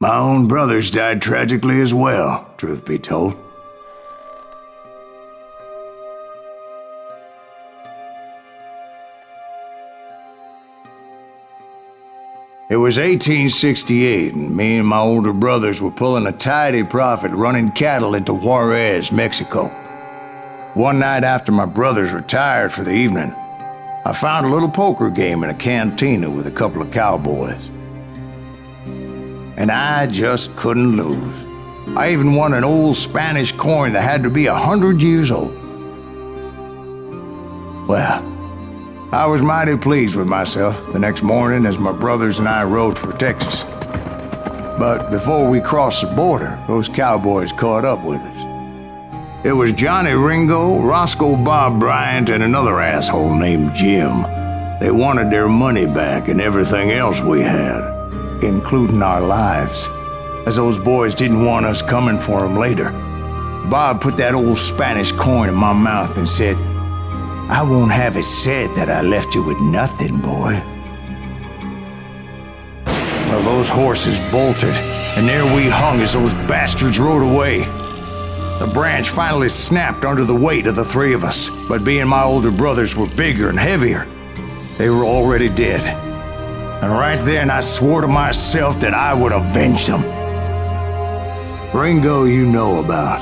My own brothers died tragically as well, truth be told. It was 1868, and me and my older brothers were pulling a tidy profit running cattle into Juarez, Mexico. One night after my brothers retired for the evening, I found a little poker game in a cantina with a couple of cowboys. And I just couldn't lose. I even won an old Spanish coin that had to be 100 years old. Well, I was mighty pleased with myself the next morning as my brothers and I rode for Texas. But before we crossed the border, those cowboys caught up with us. It was Johnny Ringo, Roscoe Bob Bryant, and another asshole named Jim. They wanted their money back and everything else we had, including our lives, as those boys didn't want us coming for them later. Bob put that old Spanish coin in my mouth and said, "I won't have it said that I left you with nothing, boy." Well, those horses bolted, and there we hung as those bastards rode away. The branch finally snapped under the weight of the three of us, but being my older brothers were bigger and heavier, they were already dead. And right then I swore to myself that I would avenge them. Ringo you know about.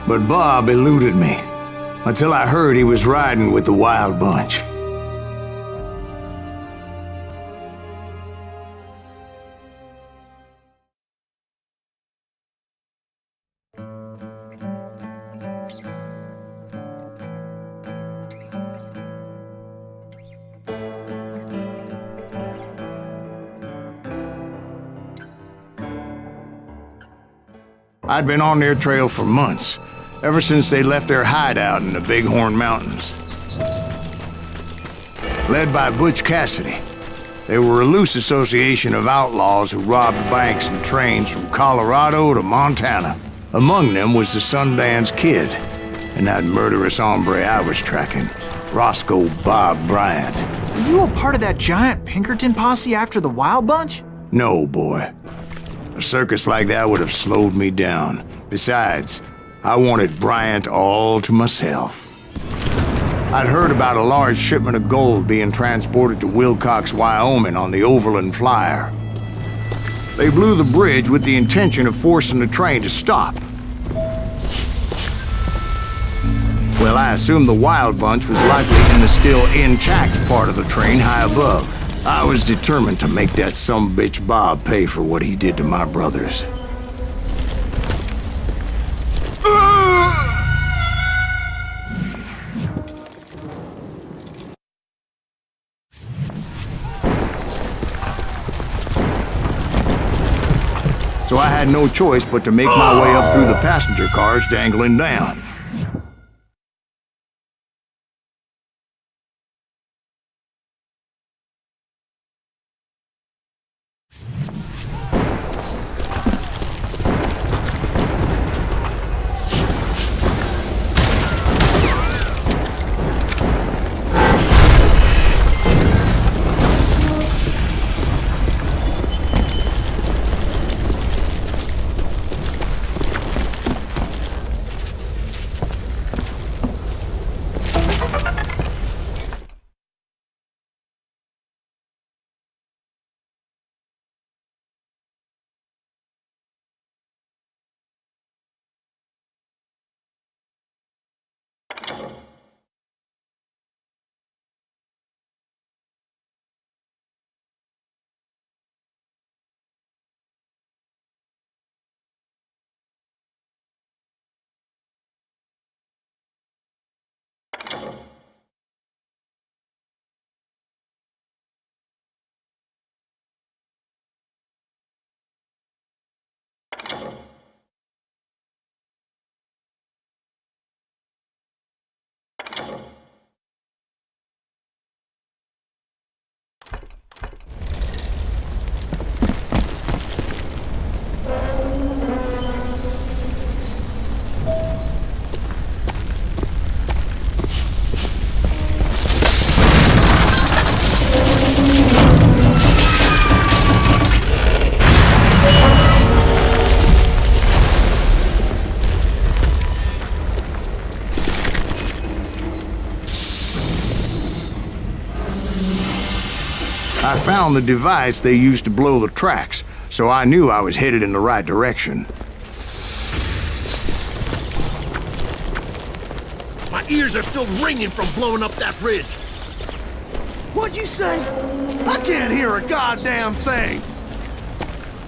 But Bob eluded me, until I heard he was riding with the Wild Bunch. I'd been on their trail for months, ever since they left their hideout in the Bighorn Mountains. Led by Butch Cassidy, they were a loose association of outlaws who robbed banks and trains from Colorado to Montana. Among them was the Sundance Kid, and that murderous hombre I was tracking, Roscoe Bob Bryant. Were you a part of that giant Pinkerton posse after the Wild Bunch? No, boy. A circus like that would have slowed me down. Besides, I wanted Bryant all to myself. I'd heard about a large shipment of gold being transported to Wilcox, Wyoming on the Overland Flyer. They blew the bridge with the intention of forcing the train to stop. Well, I assumed the Wild Bunch was likely in the still intact part of the train high above. I was determined to make that sumbitch Bob pay for what he did to my brothers. So I had no choice but to make my way up through the passenger cars dangling down. I found the device they used to blow the tracks, so I knew I was headed in the right direction. My ears are still ringing from blowing up that bridge. What'd you say? I can't hear a goddamn thing!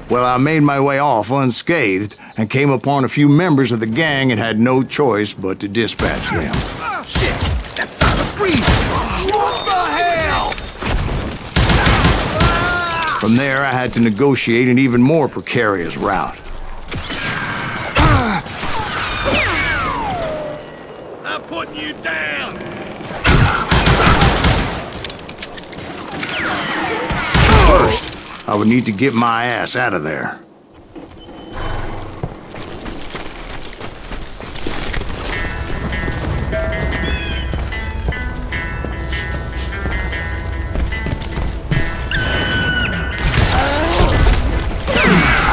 Well, I made my way off unscathed and came upon a few members of the gang and had no choice but to dispatch them. Oh, shit! That silent scream! What the hell? From there, I had to negotiate an even more precarious route. I'm putting you down! First, I would need to get my ass out of there.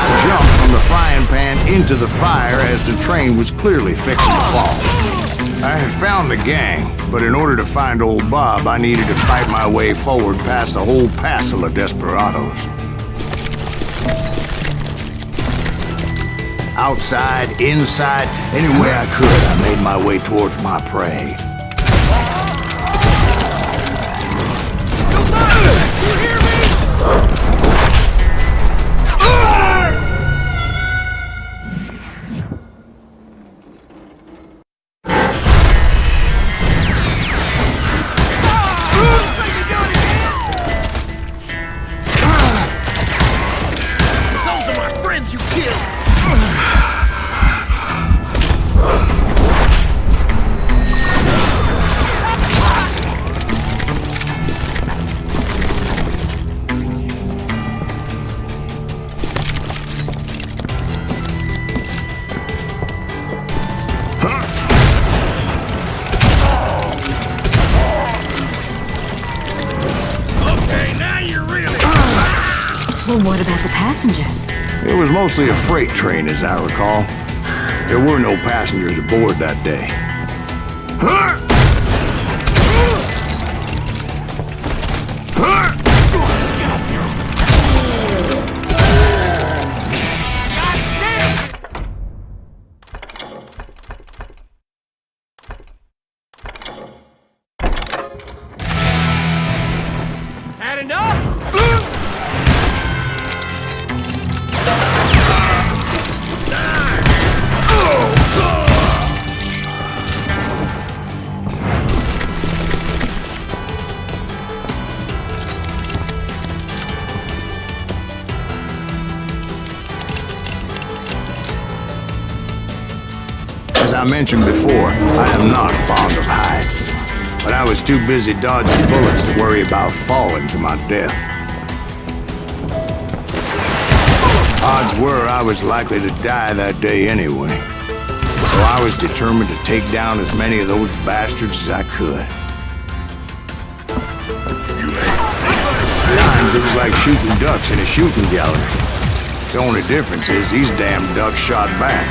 I jumped from the frying pan into the fire as the train was clearly fixing to fall. I had found the gang, but in order to find old Bob, I needed to fight my way forward past a whole passel of desperados. Outside, inside, any way I could, I made my way towards my prey. You hear me? Those are my friends you killed! Okay, now you're really... Well, what about the passengers? It was mostly a freight train, as I recall. There were no passengers aboard that day. Had enough? As I mentioned before, I am not fond of heights. But I was too busy dodging bullets to worry about falling to my death. Odds were I was likely to die that day anyway. So I was determined to take down as many of those bastards as I could. At times it was like shooting ducks in a shooting gallery. The only difference is these damn ducks shot back.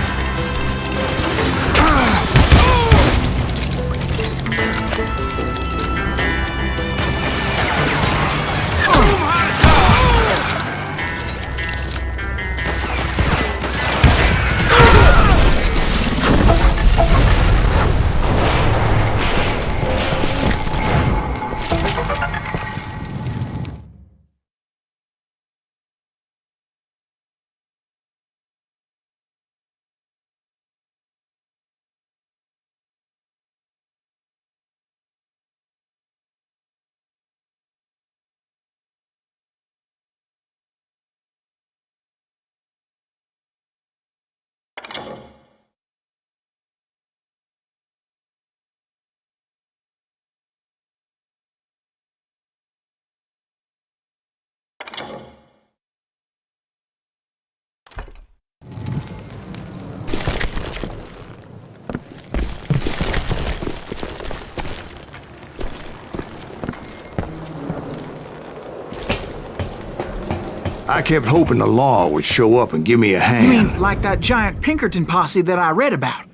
I kept hoping the law would show up and give me a hand. You mean like that giant Pinkerton posse that I read about?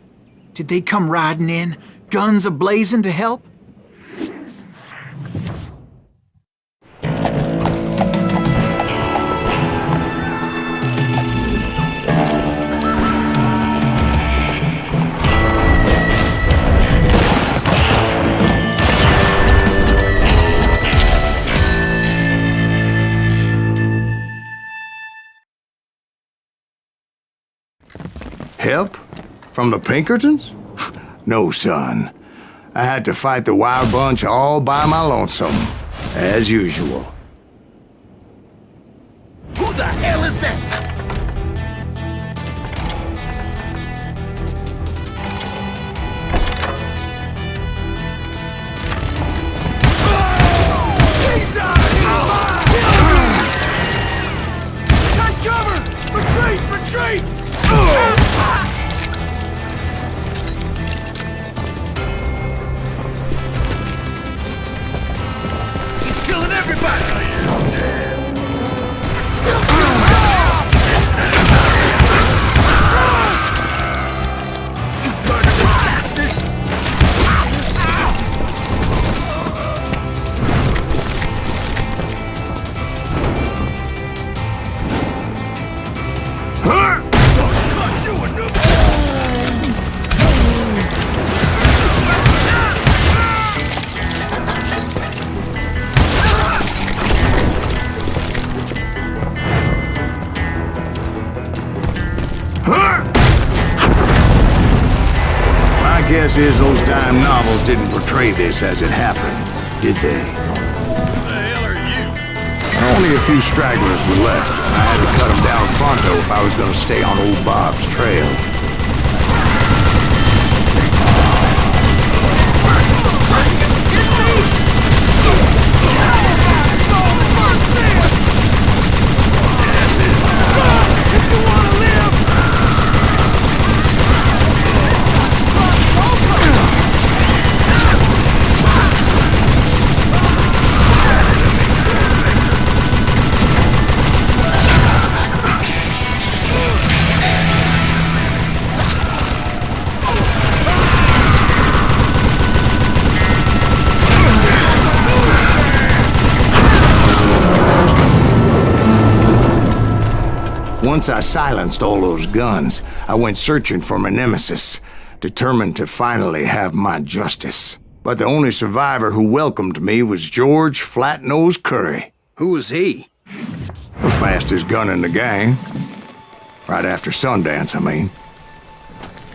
Did they come riding in, guns a-blazing to help? Help? From the Pinkertons? No, son. I had to fight the Wild Bunch all by my lonesome, as usual. Who the hell is that? He's out of here! Take cover! Retreat! Retreat! He's killing everybody! My guess is those dime novels didn't portray this as it happened, did they? Who the hell are you? Only a few stragglers were left. I had to cut them down pronto if I was going to stay on old Bob's trail. Once I silenced all those guns, I went searching for my nemesis, determined to finally have my justice. But the only survivor who welcomed me was George Flat-Nose Curry. Who was he? The fastest gun in the gang. Right after Sundance, I mean.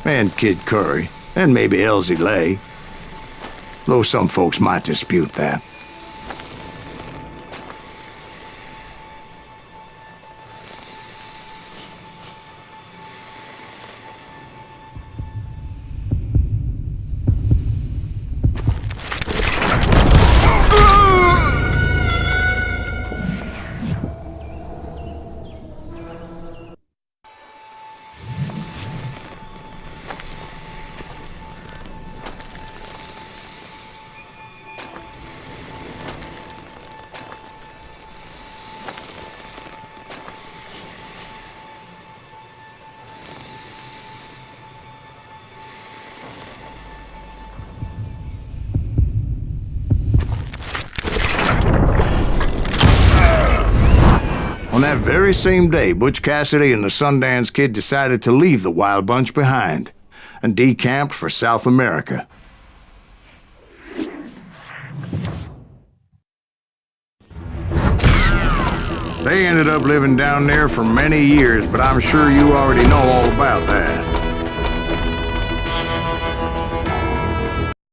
And Kid Curry, and maybe Elsie Lay. Though some folks might dispute that. On that very same day, Butch Cassidy and the Sundance Kid decided to leave the Wild Bunch behind and decamped for South America. They ended up living down there for many years, but I'm sure you already know all about that.